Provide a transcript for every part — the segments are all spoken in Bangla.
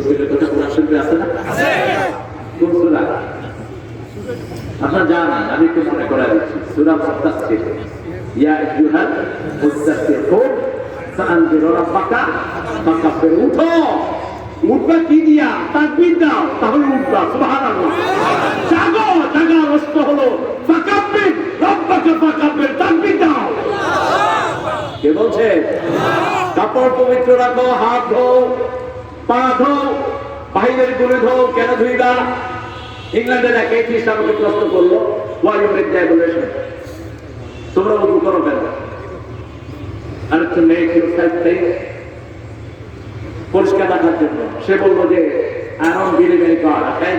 তৌহিদের কথা কোরআন শরীফে আছে না? আছে। কোন সূরা? আপনারা জানেন, আমি একটু মনে করাই দিচ্ছি। সূরা মুদাসসির, ইয়া আইয়ুহাল মুদাসসির কুম ফাআনজির রাব্বাকা ফাকাব্বির। উঠো, উঠবা কি দিয়া? তাকবীর দাও, তাহলে উঠবা। সুবহানাল্লাহ। জাগো, জাগার অর্থ হলো ফাকাব্বির রাব্বাকা ফাকাব্বির, তাকবীর দাও। কে বলছে? কাপড় পবিত্র রাখো, হাত ধো, পা ধো, বাহিরের গুলি ধো। কেন ধুইবা? ইংল্যান্ডের এক এথিস্ট আমাকে প্রশ্ন করলো, why you make the ablution? তোমরা ওযু করো কেন? আর to make yourself clean, পরিষ্কার রাখার জন্য। সে বলল যে I don't believe in God, okay?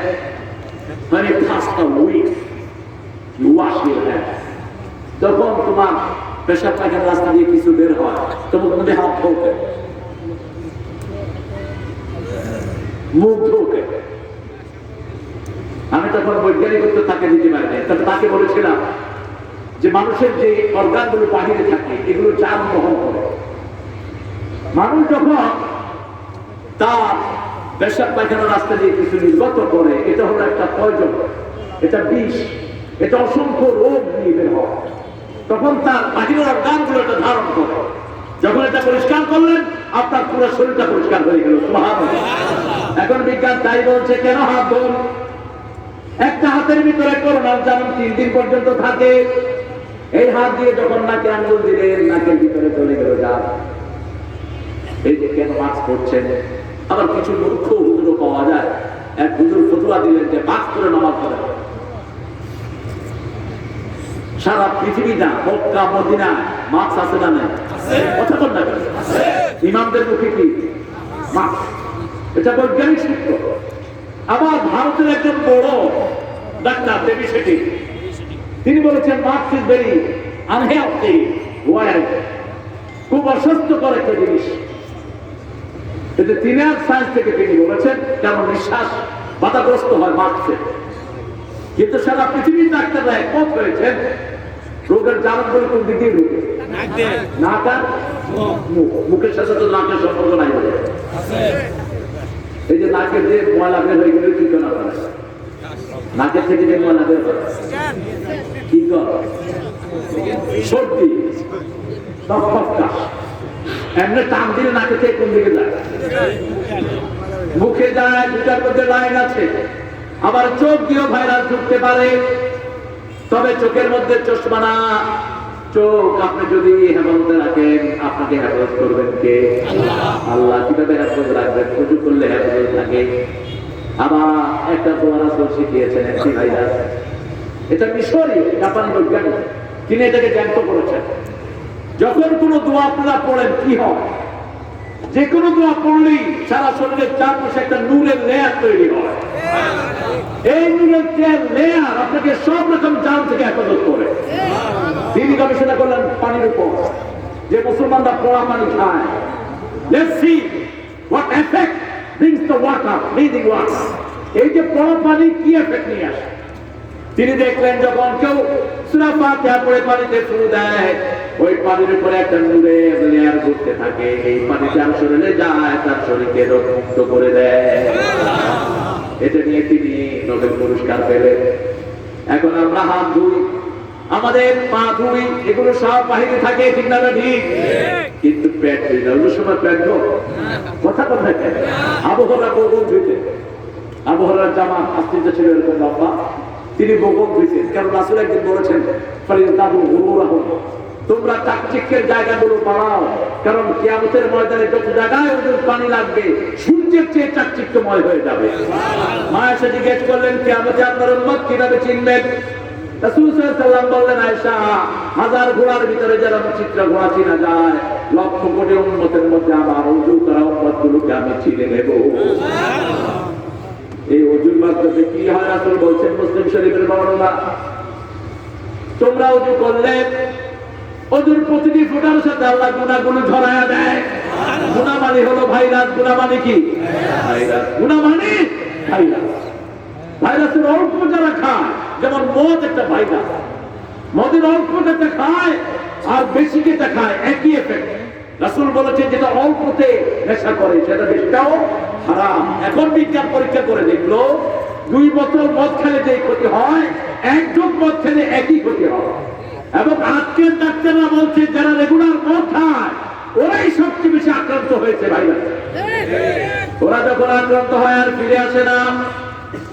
When you pass a week, you wash your hands. যখন তোমার পেশাব পায়খানা রাস্তা দিয়ে কিছু বের হয়, তখন তোমাদের হাত ধোকে, মুখ ধোকে। আমি তখন বৈজ্ঞানিকত্ব তাকে দিতে পারিনি, তবে তাকে বলেছিলাম যে মানুষের যে অর্গানগুলো বাহিরে থাকে এগুলো জান বহন করে। মানুষ যখন তার পেশাব পায়খানা রাস্তা দিয়ে কিছু নির্গত করে, এটা হলো একটা পয়জন, এটা বিষ, এটা অসংখ্য রোগ নিয়ে বের হয়। তখন তার বাহিরের অর্গানগুলো এটা ধারণ করে। যখন এটা পরিষ্কার করলেন, আপনার পুরো শরীরটা পরিষ্কার হয়ে গেল। সুবহানাল্লাহ। এখন বিজ্ঞান তাই বলছে, কেন হাত ধোন? একটা হাতের ভিতরে করোনা যেমন 3 দিন পর্যন্ত থাকে, এই হাত দিয়ে যখন নাকে আঙ্গুল দিলেন, নাকের ভিতরে চলে গেল যা। এই যে কেন মাস্ক পরছেন? আবার কিছু মূর্খ হুজুরও পাওয়া যায়। এক হুজুর ফতোয়া দিলেন যে মাস্ক পরে নামাজ পড়ে। সারা পৃথিবী না, মক্কা মদিনা মাস্ক আছে না? নাই? কথা বল না কেন? ইমামদের মুখে কি মাস্ক? এটা বৈজ্ঞানিক সূত্র। আবার ভারতের একজন বড় ডাক্তার দেবী শেঠি, তিনি বলেছেন mask is very unhealthy wear, খুব অস্বাস্থ্যকর একটা জিনিস। কিন্তু তিনি আর সায়েন্স থেকে তিনি বলেছেন কেমন নিঃশ্বাস বাধাগ্রস্ত হয় মাস্কে। কিন্তু সারা পৃথিবীর ডাক্তাররা একমত হয়েছেন রোগের জানগুলো কোন দিকে ঢুকে, নাক আর মুখ। মুখের সাথে তো নাকের সম্পর্ক নাই বলে। এই যে নাকের যে ময়লা বের হয়ে গেলে কি না করে, নাকের থেকে যে ময়লা বের হয় কি কর, সর্দি, এমনি টান দিলে নাকে থেকে কোন দিকে যায়? মুখে যায়, দুটার মধ্যে লাইন আছে। আবার চোখ দিয়েও ভাইরাস ঢুকতে পারে, তবে চোখের মধ্যে চশমা না। চোখ আপনি যদি হেফাজতে রাখেন, আপনাকে হেফাজত করবেন কে? আল্লাহ। কিভাবে হেফাজত রাখবেন? ওযু করলে হেফাজত থাকে। আবার একটা দোয়া রাসূল শিখিয়েছেন, অ্যান্টিভাইরাস। এটা মিশরীয় জাপানি বৈজ্ঞানিক, তিনি এটাকে জ্ঞাত করেছেন। যখন কোনো দোয়া আপনারা পড়েন কি হয়? যে কোনো দোয়া পড়লেই সারা শরীরের চারপাশে একটা নূরের লেয়ার তৈরি হয়। এই নূরের লেয়ার আপনাকে সব রকম জান থেকে হেফাজত করে। তিনি গবেষণা করলেন পানির উপর, যে মুসলমানরা পোড়া পানি খায়। Let's see what effect brings the water, breathing water. এই যে পোড়া পানি কি এফেক্ট নিয়ে আসে, তিনি দেখলেন যখন কেউ সূরা ফাতিহা পড়ে পানিতে ফু দেয়, ওই পানির উপরে একটা নূরের লেয়ার ঘুরতে থাকে। এই পানি যার শরীরে যায় তার শরীরকে রোগমুক্ত করে দেয়। এটা নিয়ে তিনি নোবেল পুরস্কার পেলেন। এখন আমরা হাত ধুই, আমাদের পা ধুই, এগুলো সব বাহিরে থাকে, ঠিক না? ঠিক। কিন্তু পেট ধুই না। ওই সময় পেট ধো, কথা কথা কেন? আবহাওয়া বগল ধুইতে, আবহাওয়ার জামা আস্তিতে ছিল এরকম লম্বা, তিনি বগল ধুইতেন। কারণ রাসূল একদিন বলেছেন, ফালিয়াদাবু গুরুরাহুম, তোমরা চাকচিক্যের জায়গাগুলো বাড়াও, কারণ কিয়ামতের ময়দানে যত জায়গায় ওদের পানি লাগবে সূর্যের চেয়ে চাকচিক্যময় হয়ে যাবে। মা এসে জিজ্ঞেস করলেন, কিয়ামতে আপনার উম্মত কিভাবে চিনবেন? রাসূল সাল্লাল্লাহু আলাইহি ওয়াসাল্লাম বললেন, আয়েশা, 1000 ঘোড়ার ভিতরে যারা চিত্র ঘোড়া চিনা যায়, লক্ষ কোটি উম্মতের মধ্যে আমার ওযু করা উম্মতগুলোকে আমি চিনে নেব। এই ওযুর মাধ্যমে কি হয়? রাসূল বলছেন, মুসলিম শরীফের বর্ণনা, তোমরা ওযু করলে ওযুর প্রতিটি ফোঁটার সাথে আল্লাহ গুনাহগুলো ঝরায়া দেয়। গুনাহ মানে হলো ভাইরাস। গুনাহ মানে কি? ভাইরাস। গুনাহ মানে ভাইরাস। ভাইরাসের অল্প যারা খায়, যেমন মদ একটা ভাইরাস, মদের অল্প যেটা খায় আর বেশি যেটা খায় একই এফেক্ট। রাসূল বলেছেন, যেটা অল্পতে নেশা করে সেটা বেশিটাও হারাম। এখন বিজ্ঞান পরীক্ষা করে দেখলো 2 বোতল মদ খেলে যে ক্ষতি হয় 1 ঢোক মদ খেলে একই ক্ষতি হয়। এবং আজকের ডাক্তাররা বলছে যারা রেগুলার মদ খায় ওরাই সবচেয়ে বেশি আক্রান্ত হয়েছে ভাইরা। ওরা যখন আক্রান্ত হয় আর ফিরে আসে না,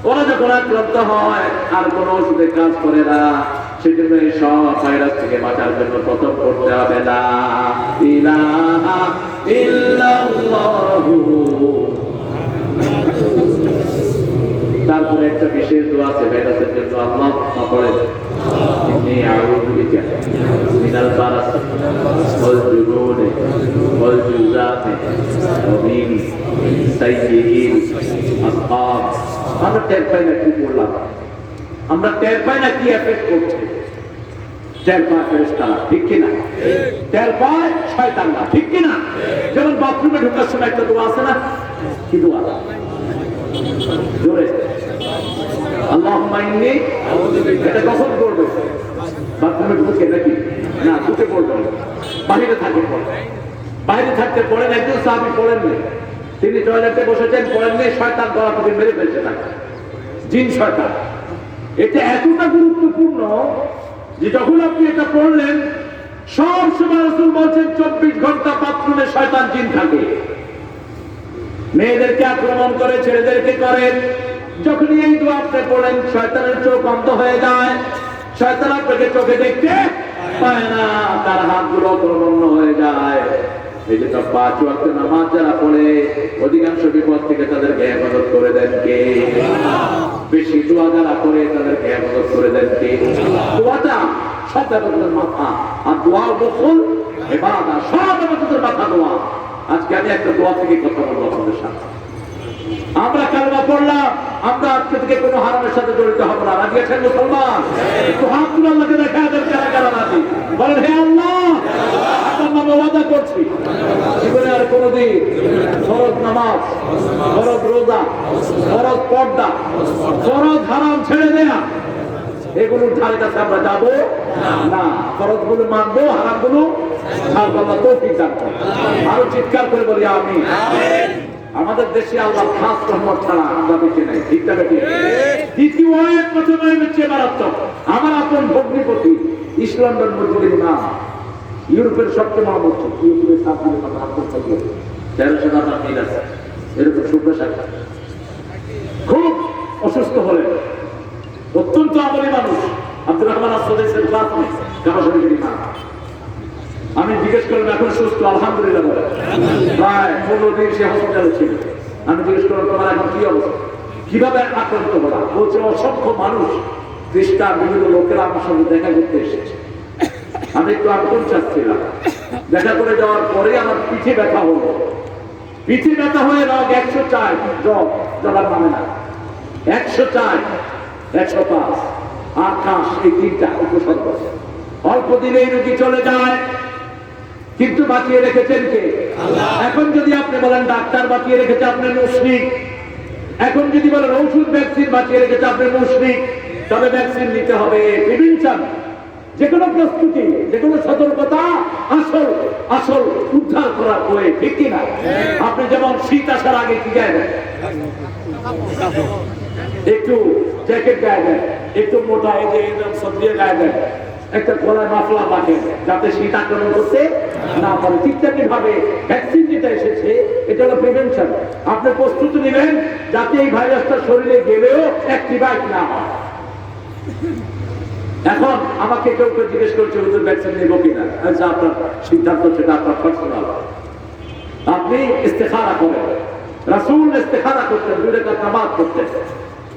ওরা যখন আক্রান্ত হয় আর কোন ওষুধে কাজ করে না। সেজন্য এই সব ভাইরাস থেকে বাঁচার জন্য প্রথম করতে হবে লা ইলাহা ইল্লাল্লাহু। তারপরে একটা বিশেষ দোয়া আছে ভাইরাসের জন্য, আল্লাহ পড়েন ইন্নী আউযু বিকা মিনাল বারাস ওয়াল জুনুনি ওয়াল জুযাতি ওয়া মিন সাইয়্যিল আসকাম। আমরা টের পাই না কি বললাম, আমরা টের পাই না কি এফেক্ট করছে। টের পায় ফেরেশতারা, ঠিক কিনা? টের পায় শয়তানরা, ঠিক কিনা? যেমন বাথরুমে ঢোকার সময় একটা দোয়া আছে না, কি দোয়া? জোরে আল্লাহুম্মা ইন্নী আউযু বিকা। এটা কখন করবে? বাথরুমে ঢুকে নাকি? না, ঢুকে পড়বে, বাইরে থাকে পড়ে। বাইরে থাকতে পড়েন, একজন সাহাবী পড়েননি, তিনি টয়লেটে বসেছেন, পড়েননি, শয়তান গলা থেকে মেরে ফেলছে তাকে, জিন শয়তান। এটা এতটা গুরুত্বপূর্ণ যে যখন আপনি এটা পড়লেন সব সময় রাসূল বলছেন 24 ঘন্টা বাথরুমে শয়তান জিন থাকে, মেয়েদেরকে আক্রমণ করে, ছেলেদেরকে করে। যখনই এই দোয়া আপনি পড়েন শয়তানের চোখ বন্ধ হয়ে যায়, শয়তান আপনাকে চোখে দেখতে পায় না, তার হাতগুলো অকর্মণ্য হয়ে যায়। এই যে 5 ওয়াক্ত নামাজ যারা পড়ে অধিকাংশ বিপদ থেকে তাদেরকে হেফাজত করে দেন কে? বেশি দোয়া যারা করে তাদেরকে হেফাজত করে দেন কে? দোয়াটা সব ইবাদতের মাথা, আর দোয়া বকুল ইবাদত, সব ইবাদতের মাথা দোয়া। আজকে আমি একটা দোয়া থেকে কথা বলবো আপনাদের সাথে। আমরা কালমা পড়লাম, আমরা আজকে থেকে কোনো হারামের সাথে জড়িত হব না। রাজি আছেন মুসলমান? একটু হাত তুলে আল্লাহকে দেখা দেন কারা কারা রাজি। বলেন হে আল্লাহ, আপনার নামে ওয়াদা করছি জীবনে আর কোনোদিন ফরজ নামাজ, ফরজ রোজা, ফরজ পর্দা, ফরজ হারাম ছেড়ে দেয়া, এগুলোর ধারে কাছে আমরা যাবো না। ফরজগুলো মানবো, হারামগুলো ছাড়বো। আল্লাহ তৌফিক দান করুন। আরো চিৎকার করে বলি আমিন। আমাদের দেশে আল্লাহ খাস রহমত ছাড়া আমরা বেঁচে নাই, ঠিক না বেঁচে? দ্বিতীয় এক প্রথমে বেঁচে মারাত্মক। আমার আপন ভগ্নিপতি ইস্ট লন্ডন মসজিদের ইমাম, ইউরোপের সবচেয়ে বড় মসজিদ, ইউরোপের 13,000 মিল আছে, এরকম সুপ্রসাদ। খুব অসুস্থ হলেন, অত্যন্ত আমলি মানুষ, আব্দুর রহমান আসসাদের ক্লাসমেট, জামা শরীফের ইমাম। আমি জিজ্ঞেস করলাম এখন সুস্থ? আলহামদুলিল্লাহ বলে। প্রায় 15 দিন সে হসপিটালে ছিল। আমি জিজ্ঞেস করলাম তোমার এখন কি অবস্থা, কিভাবে আক্রান্ত করা? বলছে অসংখ্য মানুষ, খ্রিস্টান বিভিন্ন লোকেরা আমার সঙ্গে দেখা করতে এসেছে। আমি একটু আক্রমণ চাচ্ছিলাম, দেখা করে যাওয়ার পরে আমার পিঠে ব্যথা হলো। পিঠে ব্যথা হয়ে রোগ 104, জ্বলার নামে না, 104, 105 আর কাশ, এই 3টা উপসর্গ। অল্প দিনেই রোগী চলে যায়, কিন্তু বাঁচিয়ে রেখেছেন কে? আল্লাহ। এখন যদি আপনি বলেন ডাক্তার বাঁচিয়ে রেখেছে, আপনি মুশরিক। এখন যদি বলেন ঔষধ ভ্যাকসিন বাঁচিয়ে রেখেছে, আপনি মুশরিক। তবে ভ্যাকসিন নিতে হবে, প্রিভেনশন, যে কোনো প্রস্তুতি, যে কোনো সতর্কতা আসল আসল উদ্ধার করার বই, ঠিক কিনা? আপনি যেমন শীত আসার আগে কি গায়ে দেন? একটু জ্যাকেট গায়ে দেন, একটু মোটা এই যে সব দিয়ে গায়ে দেন, একটা গলায় মাফলার রাখেন যাতে শীত আক্রমণ করতে না পারে। ঠিক তেমনি ভাবে ভ্যাকসিন যেটা এসেছে এটা হলো প্রিভেনশন। আপনি প্রস্তুতি নেবেন যাতে এই ভাইরাসটা শরীরে গেলেও অ্যাক্টিভেট না হয়। এখন আমাকে কেউ কেউ জিজ্ঞেস করছে হুজুর ভ্যাকসিন নেব কিনা? আচ্ছা, আপনার সিদ্ধান্ত, সেটা আপনার পার্সোনাল। আপনি ইস্তেখারা করেন, রাসূল ইস্তেখারা করতেন, 2 রাকাত নামাজ পড়তেন,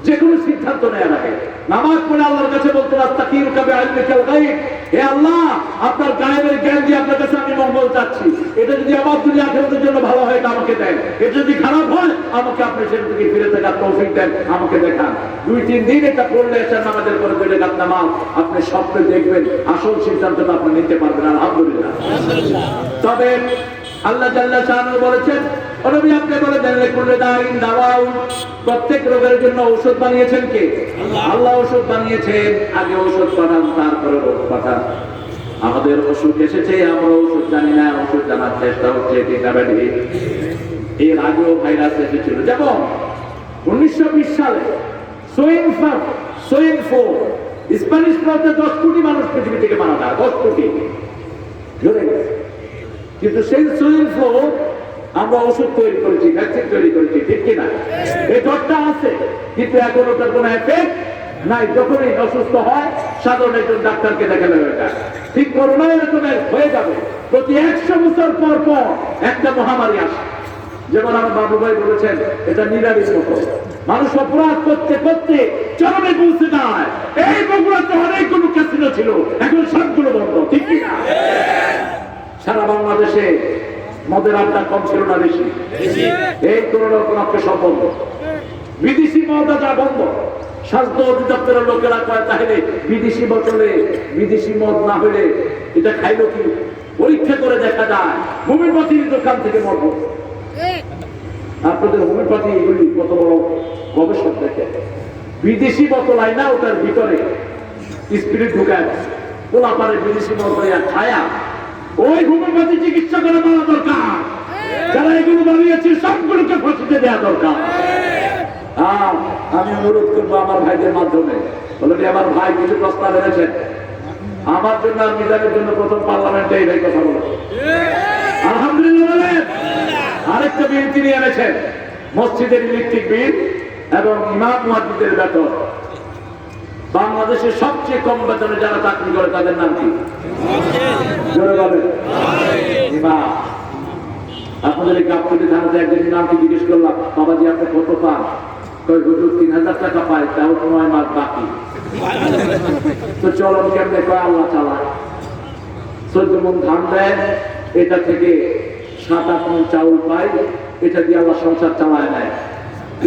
যে কোনো সিদ্ধান্ত নেওয়ার আগে নামাজ পড়ে আল্লাহর কাছে বলতেন আস্তাগফিরুকা বিইলমিকাল গায়ব, হে আল্লাহ আপনার গায়েবের জ্ঞান দিয়ে আপনার কাছে আমি মঙ্গল চাচ্ছি। এটা যদি আমার দুনিয়া আখিরাতের জন্য ভালো হয় এটা আমাকে দেন, এটা যদি খারাপ হয় আমাকে আপনি সেটা থেকে ফিরে থাকার তৌফিক দেন, আমাকে দেখান। 2-3 দিন এটা পড়লে এসে নামাজের পরে 2 রাকাত নামাজ আপনি স্বপ্নে দেখবেন, আসল সিদ্ধান্তটা আপনি নিতে পারবেন। আলহামদুলিল্লাহ। তবে আল্লাহ জাল্লা শাআনহু বলেছেন, নবী আপনি বলে দেন লিকুল্লি দাইন দাওয়াউ, প্রত্যেক রোগের জন্য ঔষধ বানিয়েছেন কে? আল্লাহ ঔষধ বানিয়েছেন। আগে ঔষধ পাঠান, তারপরে রোগ পাঠান। আমাদের ওষুধ এসেছে, আমরা ওষুধ জানি না, ওষুধ জানার চেষ্টা হচ্ছে, ঠিক না বেঠিক? এর আগেও ভাইরাস এসেছিল, যেমন 1920 সালে সোইন ফ্লু, স্প্যানিশ ফ্লুতে 10 কোটি মানুষ পৃথিবী থেকে মারা যায়, 10 কোটি ঝরে গেছে। কিন্তু সেই সোইন ফ্লু আমরা ওষুধ তৈরি করেছি, ভ্যাকসিন তৈরি করেছি, ঠিক কিনা? এই জ্বরটা আছে, কিন্তু এখন ওটার কোনো এফেক্ট নাই। যখনই অসুস্থ হয় সাধারণ একজন ডাক্তারকে দেখালে হয়ে যায়। ঠিক করোনা এরকমের হয়ে যাবে, প্রতি 100 বছর পর পর একটা মহামারী আসে। যেমন আমার বাবু ভাই বলেছেন, এটা নিরামিষ মতো, মানুষ অপরাধ করতে করতে চরমে পৌঁছে যায়। এই বগুড়াতে অনেকগুলো ক্যাসিনো ছিল, এখন সবগুলো বন্ধ, ঠিক কিনা? সারা বাংলাদেশে মদের আড্ডা কম ছিল না বেশি? এই করোনা উপলক্ষে সব বন্ধ। বিদেশি মদ আড্ডা বন্ধ। স্বাস্থ্য অধিদপ্তরের লোকেরা কয়, তাহলে বিদেশি বোতলে বিদেশি মদ না হলে এটা খাইলো কি? পরীক্ষা করে দেখা যায় হোমিওপ্যাথির দোকান থেকে মদ। আপনাদের হোমিওপ্যাথি এগুলি কত বড় গবেষক দেখে, বিদেশি বোতল আয় না, ওটার ভিতরে স্পিরিট ঢুকায় পোলা পারে বিদেশি মদ খায়া। ওই হোমিওপ্যাথি চিকিৎসা করে মারা দরকার। যারা এগুলো বানিয়েছে সবগুলোকে ফাঁসিতে দেওয়া দরকার। আমি অনুরোধ করবো আমার ভাইদের মাধ্যমে, বলবি আমার ভাই কিছু প্রস্তাব এনেছেন আমার জন্য আর মিজানের জন্য, প্রথম পার্লামেন্টে এই কথা বলো আলহামদুলিল্লাহ বলেন। আরেকটা বিল তিনি এনেছেন, মসজিদের ইলেকট্রিক বিল এবং ইমাম মুয়াজ্জিনের বেতন। বাংলাদেশের সবচেয়ে কম বেতনে যারা চাকরি করে তাদের নাম কি? ইমাম। আপনাদের এই গাবতলী থানাতে একজন ইমামকে জিজ্ঞেস করলাম, বাবাজি আপনি কত পান? হুজুর 3000 টাকা পাই, তাও 9 মাস বাকি। তো চলন কেমনে? কয় আল্লাহ চালায়। 14 মণ ধান দেয়, এটা থেকে 7-8 মণ চাউল পাই, এটা দিয়ে আল্লাহ সংসার চালায় নেয়।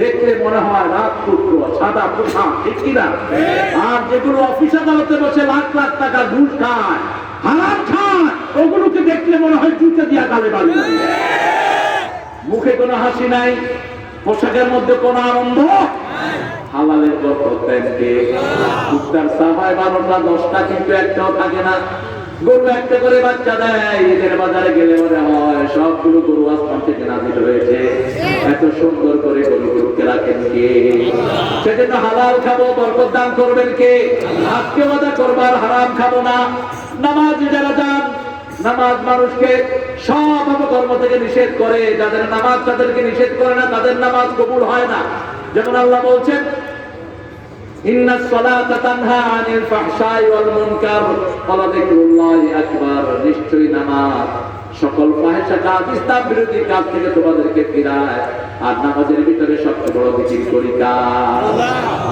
দেখলে মনে হয় রাত পুত্র সাদা পোশাক, ঠিক কিনা? আর যেগুলো অফিস আদালতে বসে লাখ লাখ টাকা ঘুষ খায়, হারাম খায়, ওগুলোকে দেখলে মনে হয় জুতে দিয়া গালে বাড়ি। মুখে কোনো হাসি নাই, পোশাকের মধ্যে কোনো আনন্দ। হালালের বরকত দেন কে? কুত্তার সাফায় 12টা 10টা, কিন্তু একটাও থাকে না। গরু একটা করে বাচ্চা দেয়, ঈদের বাজারে গেলে মনে হয় সবগুলো গরু আসমান থেকে নাজিল হয়েছে। এত সুন্দর করে গরুগুলোকে রাখেন কে? সেজন্য হালাল খাবো, বরকত দান করবেন কে? আজকে ওয়াদা করবার হারাম খাবো না। নামাজে যারা যান, নামাজ মানুষকে সব অপকর্ম থেকে নিষেধ করে। যাদের নামাজ তাদেরকে নিষেধ করে না, তাদের নামাজ কবুল হয় না। যেমন আল্লাহ বলছেন, ইন্নাস সালাতা তানহা আনিল ফাহশাই ওয়াল মুনকার ওয়া যিকরুল্লাহি আকবার। নিশ্চয়ই নামাজ সকল ফাহিশা কাজ, ইসলাম বিরোধী কাজ থেকে তোমাদেরকে ফিরায়। আর নামাজের ভিতরে সবচেয়ে বড় জিকির করি কার?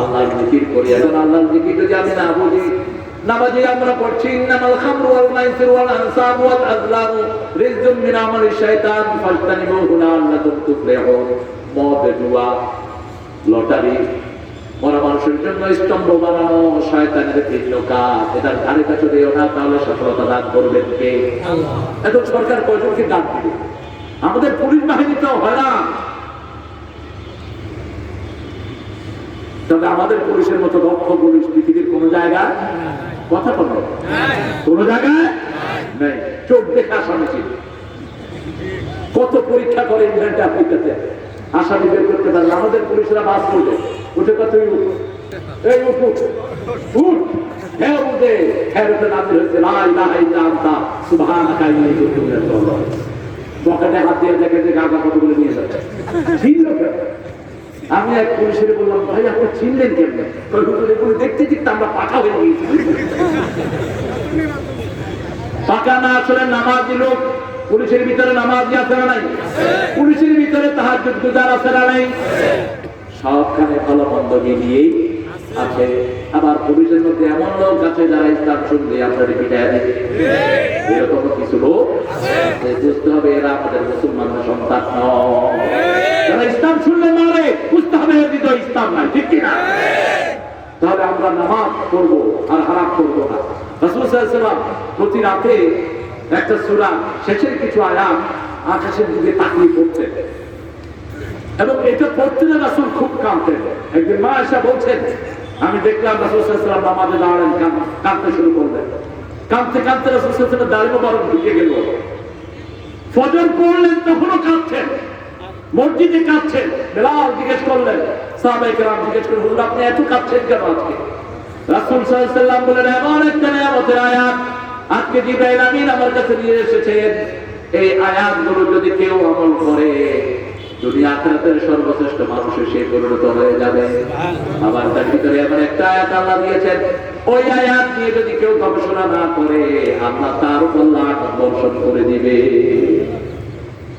আল্লাহর জিকির করি। এখন আল্লাহর জিকির যদি আমি না বুঝি, নামাজে আমরা পড়ছি ইন্নামাল খামরু ওয়াল মাইসিরু ওয়াল আনসাবু ওয়াল আজলামু রিজকুম মিন আমালিশ শাইতান ফাজতানিবুহু লাআল্লাকুম তুফলিহুন। মদ, জুয়া, লটারি, মরা মানুষের জন্য স্তম্ভ বানানো শয়তানের ভিন্ন কাজ। এটার ধারে কাছে দিও না, তাহলে সফলতা দান করবেন কে? এখন সরকার কয়জনকে দান দিবে? আমাদের পুলিশ বাহিনী তো হয়রান। তবে আমাদের পুলিশের মতো দক্ষ পুলিশ পৃথিবীর কোন জায়গায়, কথা বলো, কোন জায়গায় নেই। চোখ দেখা আসামি ছিল, কত পরীক্ষা করে ইংল্যান্ডে আফ্রিকাতে আসামি বের করতে পারে। আমাদের পুলিশরা বাস করবে, উঠে কত এই উঠ উঠ, হ্যাঁ উঠে, হ্যাঁ উঠে নাজিল হয়েছে লা ইলাহা ইল্লা আনতা সুবহানাকা ইন্নী কুনতু মিনাজ জালিমিন। পকেটে হাত দিয়ে দেখে যে গাঁজা কতগুলো নিয়ে যাচ্ছে। আমি এক পুলিশের বললাম, ভাই আপনি চিনলেন কেমনে? এগুলো দেখতে দেখতে আমরা পাকা হয়ে গিয়েছি। পাকা না আসলে নামাজি লোক পুলিশের ভিতরে নামাজি আছে না নাই? পুলিশের ভিতরে তাহাজ্জুদ গুজার আছে না নাই? সবখানে ভালো মন্দ মিলিয়েই আছে। আবার পুলিশের মধ্যে এমন লোক আছে যারা ইসলাম শুনলে আপনাদের পিটায় দেবে, এরকম কিছু লোক বুঝতে হবে এরা আমাদের মুসলমানের সন্তান নয়। যারা ইসলাম শুনলে মারে, বুঝতে হবে হৃদয় ইসলাম নাই, ঠিক কিনা? তাহলে আমরা নামাজ পড়বো আর হারাম করবো না। রাসূল সাল্লাল্লাহু আলাইহি ওয়াসাল্লাম প্রতি রাতে একটা সূরা শেষের কিছু আয়াত আকাশের দিকে তাকিয়ে পড়তেন, এবং এটা পড়তে না রাসূল খুব কাঁদতেন। একদিন মা আয়েশা বলছেন, আমি দেখলাম রাসূল সাল্লাল্লাহু আলাইহি ওয়াসাল্লাম নামাজে দাঁড়ালেন, কাঁদতে শুরু করলেন। কাঁদতে কাঁদতে রাসূল সাল্লাল্লাহু আলাইহি ওয়াসাল্লাম দাড়ি মোবারক ঢুকে গেল। ফজর পড়লেন তখনও কাঁদছেন। মসজিদে কাঁদছেন, বেলাল জিজ্ঞেস করলেন, সাহাবায়ে কেরাম জিজ্ঞেস করলেন, হুজুর আপনি এত কাঁদছেন কেন আজকে? রাসূল সাল্লাল্লাহু আলাইহি ওয়াসাল্লাম বলেন, এমন একটা নিয়ামতের আয়াত আজকে জিবরাইল আমিন আমার কাছে নিয়ে এসেছেন, এই আয়াতগুলো যদি কেউ আমল করে দুনিয়া আখিরাতের সর্বশ্রেষ্ঠ মানুষে সে পরিণত হয়ে যাবে। আবার তার ভিতরে এমন একটা আয়াত আল্লাহ দিয়েছেন, ওই আয়াত নিয়ে যদি কেউ গবেষণা না করে আল্লাহ তার উপর লানত বর্ষণ করে দিবে।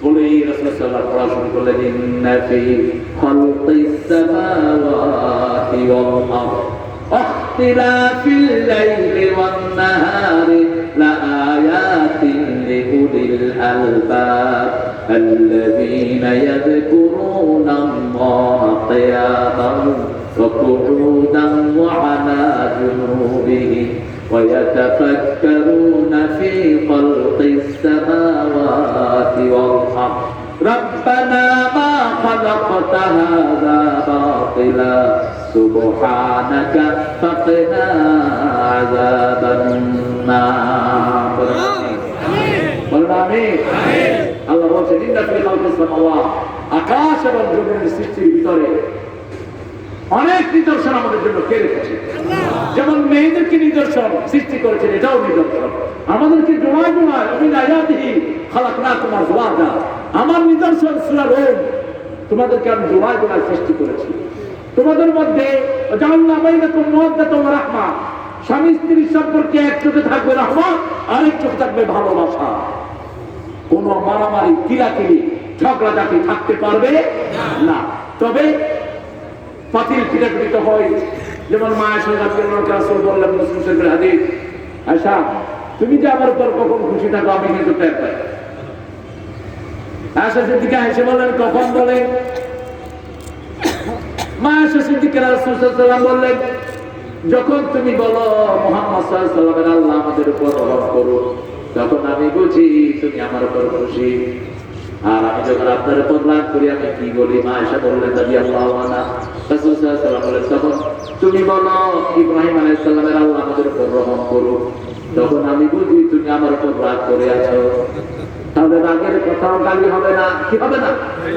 বলেই রাসূল সাল্লাল্লাহু আলাইহি ওয়াসাল্লাম পড়া শুরু করলেন, ইন্না ফি খালকিস সামাওয়াতি ওয়াল আরদ ইখতিলাফিল লাইলি ওয়ান নাহারি লাআয়াতিন লিউলিল আলবাব আল্লাযীনা ইয়াযকুরুনাল্লাহা কিয়ামান ওয়া কুউদান ওয়া আলা জুনুবিহিম ويتفكرون في خلق السماوات والأرض ربنا ما خلقت هذا باطلا سبحانك فقنا عذاب النار আল্লাহ বলছেন, ইন্না ফি খালকিস সামাওয়াত, আকাশ এবং জমিনের সৃষ্টির ভিতরে অনেক নিদর্শন আমাদের জন্য কে রেখেছে। যেমন মেয়েদেরকে নিদর্শন সৃষ্টি করেছেন, এটাও নিদর্শন। আমাদেরকে জোড়ায় জোড়ায় মিন আয়াতিহি খালাকনাকুম আজওয়াজা, আমার নিদর্শন সূরা রূম, তোমাদেরকে আমি জোড়ায় জোড়ায় সৃষ্টি করেছি। তোমাদের মধ্যে জাআলনা বাইনাকুম মাওয়াদ্দাতান ওয়া রাহমা, স্বামী স্ত্রীর সম্পর্কে এক চোখে থাকবে রহমত, আরেক চোখে থাকবে ভালোবাসা। কোন মারামারি কিলাকিলি ঝগড়াঝাটি থাকতে পারবে না। তবে পাতিল পিটাপিট হয়, যেমন মা আয়েশা রাদিয়াল্লাহু তাআলা রাসূল বললেন, মুসলিম শরীফের হাদিস, আয়েশা তুমি যে আমার উপর কখন খুশি থাকো আমি কিন্তু টের পাই। আয়েশা সিদ্দিকা এসে বললেন, কখন? বলেন মা আয়েশা সিদ্দিকা রাসূল সাল্লাল্লাহু আলাইহি ওয়াসাল্লাম বললেন, যখন তুমি বলো মুহাম্মদ সাল্লাল্লাহু আলাইহি ওয়াসাল্লাম আল্লাহ আমাদের উপর রহমত করুন, তখন আমি বুঝি তুমি আমার উপর খুশি। আর আমি যখন আপনার উপর রাগ করি আমি কি বলি? মা আয়েশা বললেন রাদিয়াল্লাহু আনহা, রাসূল সাল্লাল্লাহু আলাইহি ওয়াসাল্লাম বলেন, তখন তুমি বলো ইব্রাহিম আলাইহিস সালামের আল্লাহ আমাদের উপর রহমত করুন, তখন আমি বুঝি তুমি আমার উপর রাগ করে আছো। তাহলে রাগের কথাও গালি হবে না, কি হবে না?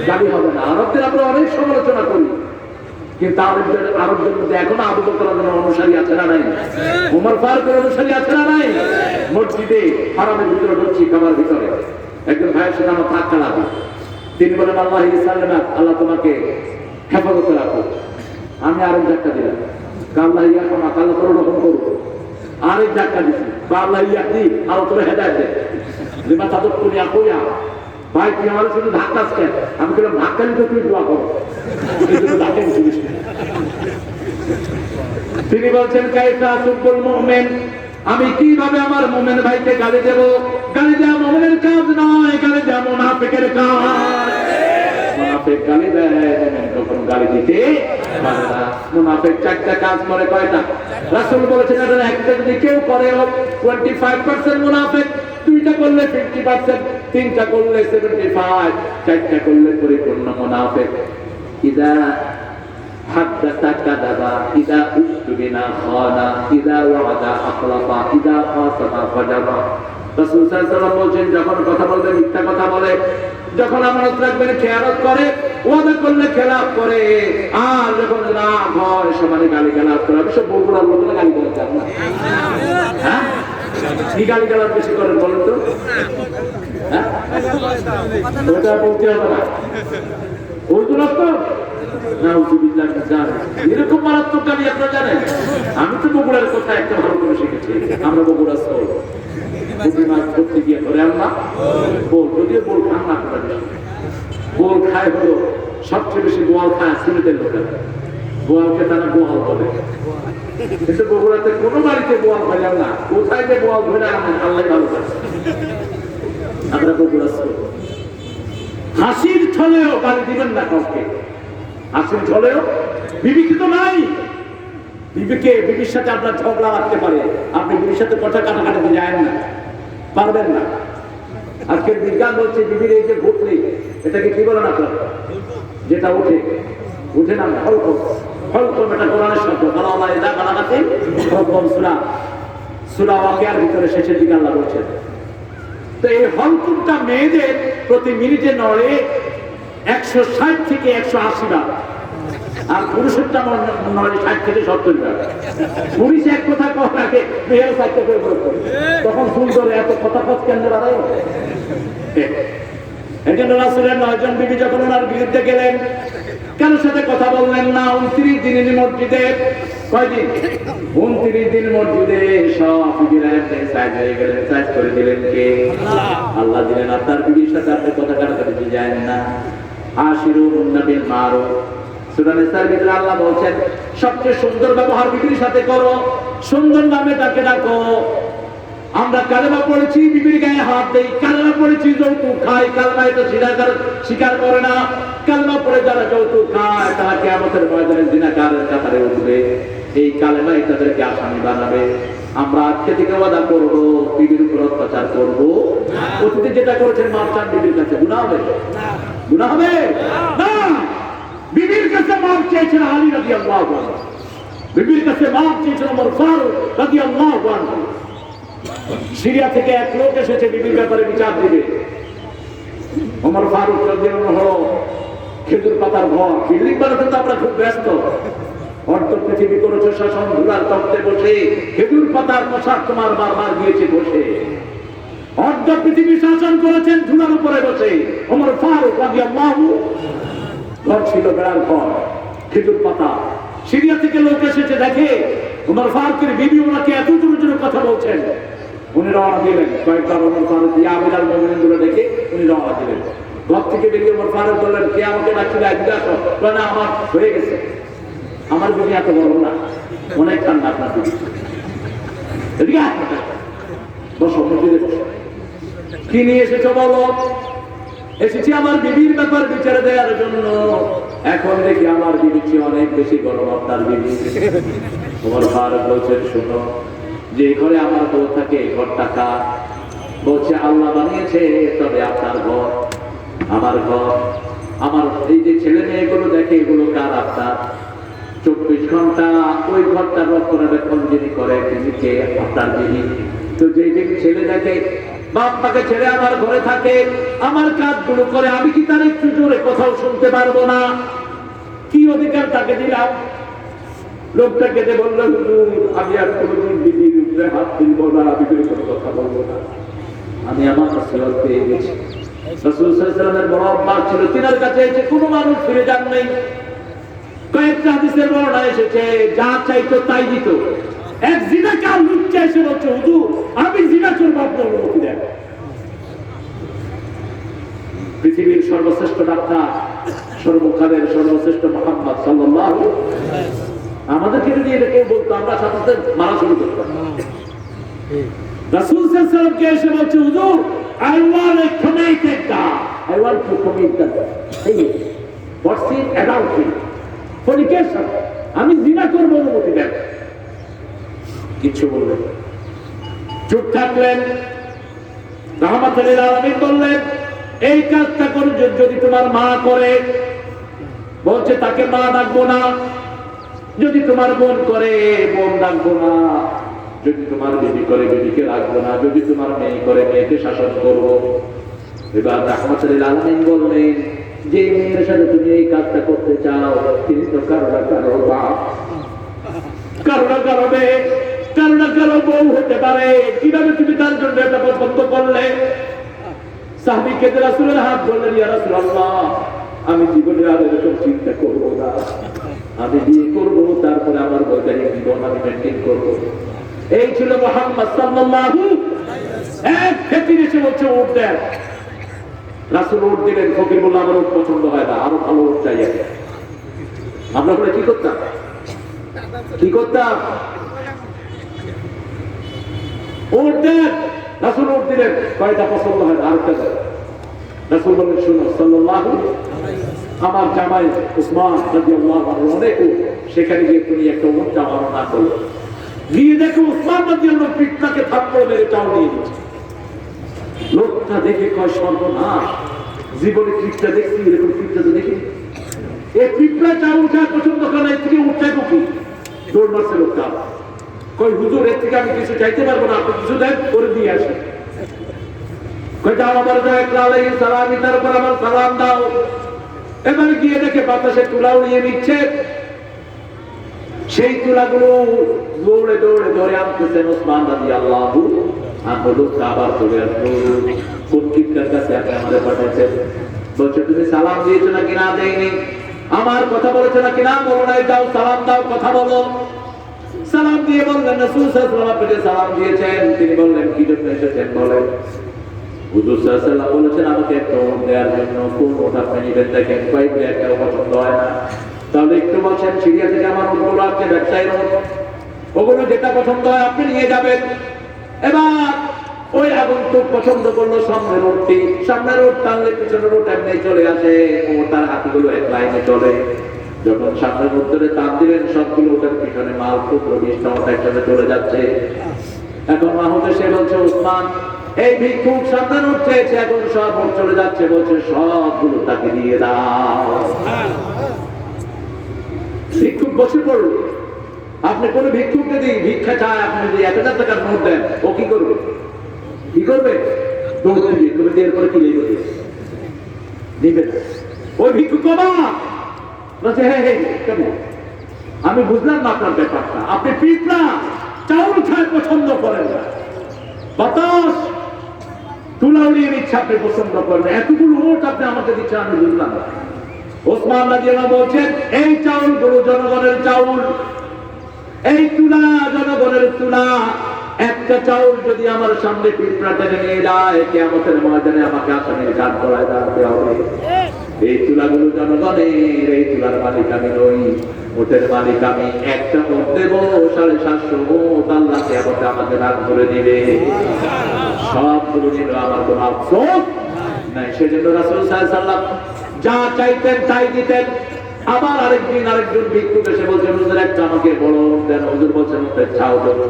গালি হবে না। আরবদের আমরা অনেক সমালোচনা করি, কিন্তু আরবদের মধ্যে এখনো আবু বকর রাদিয়াল্লাহু আনহু অনুসারী আছে না নাই? ওমর ফারুকের অনুসারী আছে না নাই? মসজিদে হারামের ভিতরে ঢুকছি, কাবার ভিতরে একজন ভাইয়ের সাথে আমার ধাক্কা লাগে, তিনি বলেন আল্লাহ ইসাল্লাম, আল্লাহ তোমাকে হেফাজতে রাখো। আমি আরেক ধাক্কা দিলাম, আল্লাহ ইয়া তোমা আল্লাহ তোর রকম করবো। আরেক ধাক্কা দিচ্ছি, আল্লাহ ইয়া দি আল্লাহ তোর হেদায়েত দে। লিমা তাদুক করিয়া কইয়া, ভাই তুই আমার শুধু ধাক্কাস কেন? আমি বললাম ধাক্কা দিতে তুই দোয়া করো। তিনি বলছেন, কাইফা আসুবুল মুমিন, আমি কিভাবে আমার মুমিন ভাইকে গালি দেব? গালি দেওয়া মুমিনের কাজ নয়, গালি দেওয়া মুনাফিকের কাজ। মুনাফিক গালি দেয়, মুমিন কখনো গালি দিতে পারে না। মুনাফিক চারটা কাজ করে, কয়টা? রাসূল বলেছেন এটার একটা যদি কেউ করে 25% মুনাফিক, দুইটা করলে 50%, তিনটা করলে 75, চারটা করলে পরিপূর্ণ মুনাফিক। ইদা হাদাসা কাযাবা, ইদা উসতুবিনা খানা, ইদা ওয়াদা আখলাফা, ইদা খাসাবা ফাজারা। রাসূল সাল্লাল্লাহু আলাইহি ওয়াসাল্লাম বলেন, যখন কথা বলবে মিথ্যা কথা বলে, যখন আমানত রাখবেন খেয়ানত করে, ওয়াদা করলে খেলাফ করে, আর যখন রাগ হয় সমানে গালিগালাজ করে। সব বগুড়ার লোকেরা গালিগালাজ করে না? হ্যাঁ, কি গালিগালাজ বেশি করেন বলেন তো? হ্যাঁ, ওটা বলতে হবে না। ওইগুলো তো এরকম মারাত্মক গালি আপনারা জানেন? আমি তো বগুড়ার কথা একটা ভালো করে শিখেছি। আমরা বগুড়া সই মাছ ধরতে গিয়ে ধরে আনলাম বোল, যদিও বোল খান না, বোল খায় হলো সবচেয়ে বেশি বোয়াল খায় সিলেটের লোকেরা। বোয়ালকে তারা বোয়াল বলে, কিন্তু বগুড়াতে কোনো বাড়িতে বোয়াল পাইলাম না। কোথায় যে বোয়াল ধরে আনেন আল্লাহ ভালো করে। আমরা বগুড়া সই, হাসির ছলেও গালি দিবেন না কাউকে। হাসির ছলেও বিবেকিত নাই। বিবির সাথে আপনার ঝগড়া লাগতে পারে, আপনি বিবির সাথে কথা কাটাকাটাতে যায় না, পারবেন না। আজকের বিজ্ঞান বলছে বিবির এই যে ঘটলি, এটাকে কি বলেন আপনার? যেটা উঠে উঠে না, হলকম। হলকম এটা কোরআনের শব্দ। আল্লাহ ইদা বালাগাতি হলকম সূরা সূরা ওয়াকিয়ার ভিতরে শেষের দিকে আল্লাহ বলছেন। তো এই হলকমটা মেয়েদের প্রতি মিনিটে নড়ে, 160 থেকে 180 বার, আর পুরুষেরটা 60 থেকে 70 বার। পুরুষ এক কথা কখন আগে মেয়ের সাথে করে তখন ফুল ধরে এত কথা পথ কেন্দ্র দাঁড়ায়। একজন রাসূলের 9 জন বিবি যখন ওনার বিরুদ্ধে গেলেন, কারোর সাথে কথা বললেন না। 29 দিন মসজিদে, কয়দিন? 29 দিন মসজিদে সব বিবিরা সাইজ হয়ে গেলেন। সাইজ করে দিলেন কে? আল্লাহ দিলেন। আপনার বিবির সাথে আপনি কথা কাটাকাটি যায় না। আশিরুহুন্না বিল মারুফ, সূরা নিসার ভিতরে আল্লাহ বলছেন সবচেয়ে সুন্দর ব্যবহার বিবির সাথে করো, সুন্দর নামে তাকে ডাকো। আমরা কালেমা পড়েছি, বিবির গায়ে হাত দেই। কালেমা পড়েছি, যৌতুক খাই। কালেমা এটা স্বীকার করে না। কালেমা পড়ে যারা যৌতুক খায় তারা কিয়ামতের ময়দানে জিনাকারের কাতারে উঠবে। এই কালেমাই তাদেরকে আসামি বানাবে। আমরা আজকে থেকে ওয়াদা করবো বিবির উপর অত্যাচার করবো। অতীতে যেটা করেছেন মাপ চান বিবির কাছে, গুনাহ হবে? গুনাহ হবে না। বিবির কাছে মাপ চেয়েছেন আলী রাদিয়াল্লাহু আনহু, বিবির কাছে মাপ চেয়েছেন ওমর ফারুক রাদিয়াল্লাহু আনহু। সিরিয়া থেকে এক লোক এসেছে বিবির ব্যাপারে বিচার দিবে। ওমর ফারুক রাদিয়াল্লাহু আনহু খেজুর পাতার ঘর, বিল্ডিং বানাতে তো আমরা খুব ব্যস্ত। অর্ধ পৃথিবী করেছে শাসন, ধুলার তপ্তে বসে খেজুর পাতার পোশাক তোমার বারবার গিয়েছে বসে। অর্ধ পৃথিবী শাসন করেছেন ধুলার উপরে বসে। ওমর ফারুক রাদিয়াল্লাহু ঘর ছিল বেড়ার ঘর, খেজুর পাতা। সিরিয়া থেকে লোক এসেছে, দেখে ওমর ফারুকের বিবি ওনাকে এত জোরে জোরে কথা বলছেন। উনি রওনা দিলেন। কয়েকবার ওমর ফারুক দিয়ে আমিরাল মুমিনিন গুলো দেখে উনি রওনা দিলেন। ঘর থেকে বেরিয়ে ওমর ফারুক বললেন, কে আমাকে ডাকছিল? একদিন আসো। না, আমার হয়ে গেছে। আমার বিবি এত বড় না, অনেক ঠান্ডা আপনার বিবি। এদিকে বসো, মসজিদে বসো। কি নিয়ে এসেছো বলো? এসেছি আমার বিবির ব্যাপার বিচার দেওয়ার জন্য। এখন দেখি আমার বিবির চেয়ে অনেক বেশি গরম আপনার বিবি। ওমর ফারুক বলছেন, শোনো, যে ঘরে আমার বউ থাকে এই ঘরটা কার? বলছে আল্লাহ বানিয়েছে, তবে আপনার ঘর, আমার ঘর। আমার এই যে ছেলে মেয়েগুলো দেখে এগুলো কার? আপনার। 24 ঘন্টা ওই ঘরটা রক্ষণাবেক্ষণ যিনি করে তিনি কে? আপনার বিবি। তো যে ছেলে দেখে বাপ মাকে ছেড়ে আমার ঘরে থাকে, আমার কাজগুলো করে, আমি কি তার একটু জোরে কোথাও শুনতে পারবো না? কি অধিকার তাকে দিলাম? লোকটাকে যে বললো, হুজুর আমি আর কোনোদিন বিবির উপরে হাত তুলবো না, বিবির কোনো কথা বলবো না, আমি আমার নসিহত পেয়ে গেছি। রাসূল সাল্লাল্লাহু আলাইহি ওয়াসাল্লামের বড় অভ্যাস ছিল, তিনার কাছে এসে কোনো মানুষ ফিরে যান নাই। কয়েকটা হাদিসের বর্ণনা এসেছে, যা চাইতো তাই দিত। এক জিনাকার লুচ্চা এসে বলছে, হুজুর আমি জিনা করবো, আপনার অনুমতি দেন। পৃথিবীর সর্বশ্রেষ্ঠ ডাক্তার, সর্বকালের সর্বশ্রেষ্ঠ মুহাম্মদ সাল্লাল্লাহু আলাইহি ওয়াসাল্লাম আমাদেরকে যদি এটা কেউ বলতো, আমরা সাথে সাথে মারা শুরু করতাম। রাসূল সাল্লাল্লাহু আলাইহি ওয়াসাল্লাম কে এসে বলছে, হুজুর I want to commit a God. I want to commit that. Hey, what's it? Adultery, fornication. আমি জিনা করবো, অনুমতি দেন। কিছু বললেন, চুপ থাকলেন। রাহমাতুল লিল আলামিন বললেন, এই কাজটা করো যদি তোমার মা করে। বলছে তাকে মা ডাকবো না। যদি তোমার বোন করে, বোন ডাকবো না। যদি তোমার বিবি করে, বিবিকে রাখবো না। যদি তোমার মেয়ে করে, মেয়েকে শাসন করবো। এবার রাহমাতুল লিল আলামিন বললেন, যে মেয়ের সাথে তুমি এই কাজটা করতে চাও, তিনি তো কারো না কারো বাপ, কারো না কারো মেয়ে, কারো না কারো বউ হতে পারে। কিভাবে তুমি তার জন্য এটা পছন্দ করলে? সাহাবী কেঁদে রাসূলের হাত ধরলেন, ইয়া রাসূলুল্লাহ আমি জীবনে আর এরকম চিন্তা করবো না। আমি বিয়ে করবো, তারপরে আমার বৈবাহিক জীবন আমি মেনটেন করবো। এই ছিল মুহাম্মদ সাল্লাল্লাহু আলাইহি ওয়াসাল্লাম। এক ফকির এসে বলছে, উঠ দেন। রাসূল উঠ দিলেন। ফকির বলল, আমার উঠ পছন্দ হয় না, আরো ভালো উঠ চাই। আমরা বলে কি করতাম? কি করতাম? উঠ দেন। রাসূল উঠ দিলেন। কয়টা পছন্দ হয় না, আরেকটা দেন। রাসূল বললেন, শুনো সাল্লাল্লাহু আলাইহি ওয়াসাল্লাম, আমার জামাই উসমান রাদিয়াল্লাহু আনহু অনেক, সেখানে গিয়ে তুমি একটা উট জামানো না করো। গিয়ে দেখো উসমান রাদিয়াল্লাহু আনহু পিঠটাকে থাপ্পড় মেরে চাও নিয়ে নিচ্ছে। লোকটা দেখে কয়, সর্বনাশ, জীবনে পিঠটা দেখছি, এরকম পিঠটা তো দেখি। এই পিঠটা চাও উঠা পছন্দ করে, এর থেকে উঠতে কি দৌড় মারছে লোকটা। কই হুজুর, এর থেকে আমি কিছু চাইতে পারবো না, আপনি কিছু দেন, করে দিয়ে আসেন। কই যাও আমার আলাইহিস সালাম, তার উপর আমার সালাম দাও। এবার গিয়ে দেখে বাতাসে তুলা উড়িয়ে নিচ্ছে, সেই তুলাগুলো দৌড়ে দৌড়ে ধরে আনতেছেন ওসমান রাদিয়াল্লাহু আনহু। লোকটা আবার চলে আসলো, কোন কিবলার কাছে আপনি আমাদের পাঠাচ্ছেন? বলছে তুমি সালাম দিয়েছো নাকি না দেয়নি, আমার কথা বলেছো নাকি না বলো নাই, যাও সালাম দাও, কথা বলো। সালাম দিয়ে বললেন রাসূল সাল্লাল্লাহু আলাইহি ওয়াসাল্লাম আপনাকে সালাম দিয়েছেন। তিনি বললেন কি জন্য এসেছেন বলেন। হুজুর সাল্লাল্লাহু আলাইহি ওয়াসাল্লাম বলেছেন আমাকে একটা ওট দেওয়ার জন্য। কোন ওট আপনি নেবেন? দেখেন কয়েকটা একটা পছন্দ হয় না, তাহলে একটু বলছেন সিরিয়া থেকে আমার ওটগুলো আছে, ব্যবসায়ীর ওট, ওগুলো যেটা পছন্দ হয় আপনি নিয়ে যাবেন। এবার ওই আগন্তুক পছন্দ করলো সামনের ওটটি, সামনের ওট টানলে পিছনের ওট এমনি চলে আসে, ও তার হাতগুলো এক লাইনে চলে। যখন সামনের ওট ধরে টান দিলেন সবগুলো ওটার পিছনে মাল পত্র মিষ্টামটা একসাথে চলে যাচ্ছে। এখন মাহমুদ এসে বলছে ওসমান এই ভিক্ষুক সামনের ওট চেয়েছে, এখন সব ওট চলে যাচ্ছে, বলছে সবগুলো তাকে দিয়ে দাও। ভিক্ষুক বসে পড়ল। আপনি কোন ভিক্ষুক যদি ভিক্ষা চায়, আপনি যদি 1000 টাকার নোট দেন, ও কি করবে? কি করবে? দৌড় দিবে, তুমি দিয়ে করে কি নেবে? দিবে না। ওই ভিক্ষুক অবাক বলছে হ্যাঁ হ্যাঁ কেমন, আমি বুঝলাম না আপনার ব্যাপারটা, আপনি পিঁপড়া চাউল খায় পছন্দ করেন না, বাতাস তুলা উড়িয়ে নিচ্ছে আপনি পছন্দ করেন, এতগুলো ওট আপনি আমাকে দিচ্ছেন, আমি বুঝলাম না। ওসমান রাদিয়াল্লাহু বলছেন এই চাউলগুলো জনগণের চাউল, এই তুলা জনগণের তুলা। একটা চাউল যদি আমার সামনে পিঁপড়া টেনে নিয়ে যায়, কিয়ামতের ময়দানে আমাকে আসামির কাঠ গলায় দাঁড়াতে হবে। এই তুলাগুলো জনগণের, এই তুলার মালিক আমি নই, ওটের মালিক আমি। একটা ওট দেবো 750 ওট, আল্লাহ কিয়ামতে আমাকে দান করে দিবে। সবগুলো নিল, আমার কোনো আফসোস নাই। সেজন্য রাসূল সাল্লাল্লাহু আলাইহি ওয়াসাল্লাম যা চাইতেন তাই দিতেন। আবার আরেকজন ভিক্ষুক এসে বলছে হুজুর একটা আমাকে বড় ওট দেন। হুজুর বলছেন ওটের ছাও দেবো,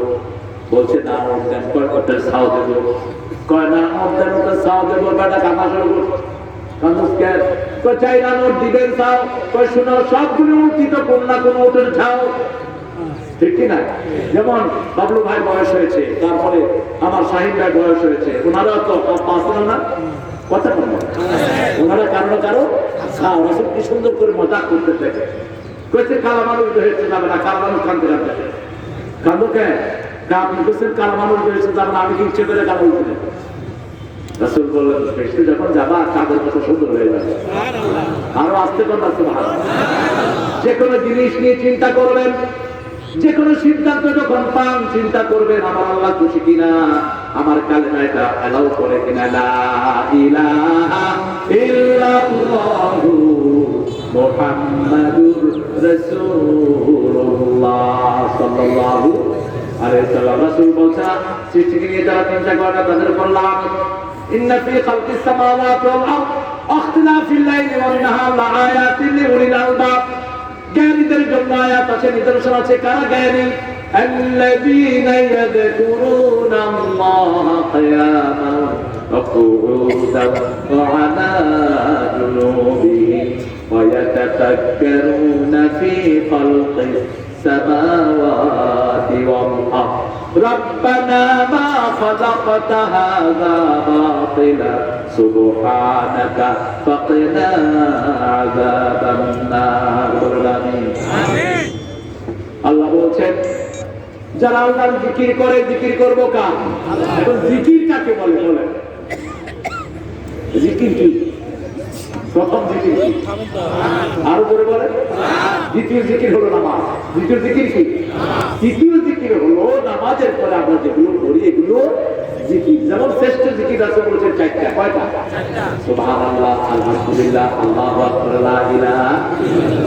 বলছে না ওট দেন। কয় ওটের ছাও দেবো? কয় না ওট দেন, ওটের ছাও দেবো। বেটা কাঁথা শুরু করছে, কান্দুসকে কয় চাই না নোট দিবেন ছাও। কয় শুনো সবগুলো উঠি তো কোন না কোন ওটের ছাও, ঠিক কি না? যেমন বাবলু ভাই বয়স হয়েছে, তারপরে আমার শাহিন ভাই বয়স হয়েছে, ওনারা তো পাঁচল না কথা বলবো, ওনারা কারো কারো রাসূল কি সুন্দর করে মজাক করতে থাকে। কয়েছে কালা মানুষ হয়েছে যাবে না, কালা মানুষ কান্দতে কান্দতে কান্দো কে আপনি বলছেন কালা মানুষ হয়েছে যাবে না, আমি কি ইচ্ছে করে কালা উঠতে? রাসূল বললেন বেশি যখন যাবা কাদের কত সুন্দর হয়ে যাবে। আরো আসতে কোন রাসূল যে কোনো জিনিস নিয়ে চিন্তা করবেন, যে কোনো সিদ্ধান্ত যখন পান চিন্তা করবেন আমার আল্লাহ খুশি কিনা, আমার কালেমা এটা এলাও করে কিনা। লা ইলাহা ইল্লাল্লাহু মুহাম্মাদুর রাসূলুল্লাহ সাল্লাল্লাহু আলাইহি ওয়াসাল্লাম। রাসূল বলেছেন সৃষ্টিকে নিয়ে যারা চিন্তা করে না তাদের উপর লানত। ইন্না ফি খালকিস সামাওয়াতি ওয়াল আরদ ইখতিলাফিল লাইলি ওয়ান নাহার লাআয়াতিন লিউলিল আলবাব। জ্ঞানীদের জন্য আয়াত আছে, নিদর্শন আছে। কারা জ্ঞানী? আল্লাযীনা ইয়াযকুরুনাল্লাহা কিয়ামান ওয়া কুউদান ওয়া আলা জুনুবিহিম ওয়া ইয়াতাফাক্কারুনা ফি খালকিস সামাওয়াতি ওয়াল আরদ রব্বানা মা খালাকতা হাযা বাতিলা সুবহানাকা ফাকিনা আযাবান নার। আমিন। আল্লাহ বলেন যারা আল্লাহর জিকির করে, জিকির করব কার? এখন জিকির কাকে বলে? বলে জিকির কি? প্রথম জিকির কি? আরো করে বলে। দ্বিতীয় জিকির হলো নামাজ। দ্বিতীয় জিকির কি? তৃতীয় জিকির হলো নামাজের পরে আমরা যেগুলো করি এগুলো জিকির। যেমন শ্রেষ্ঠ জিকির আছে বলেছেন 4টা। কয়টা? সুবহানাল্লাহ, আলহামদুলিল্লাহ, আল্লাহু আকবার, লা ইলাহা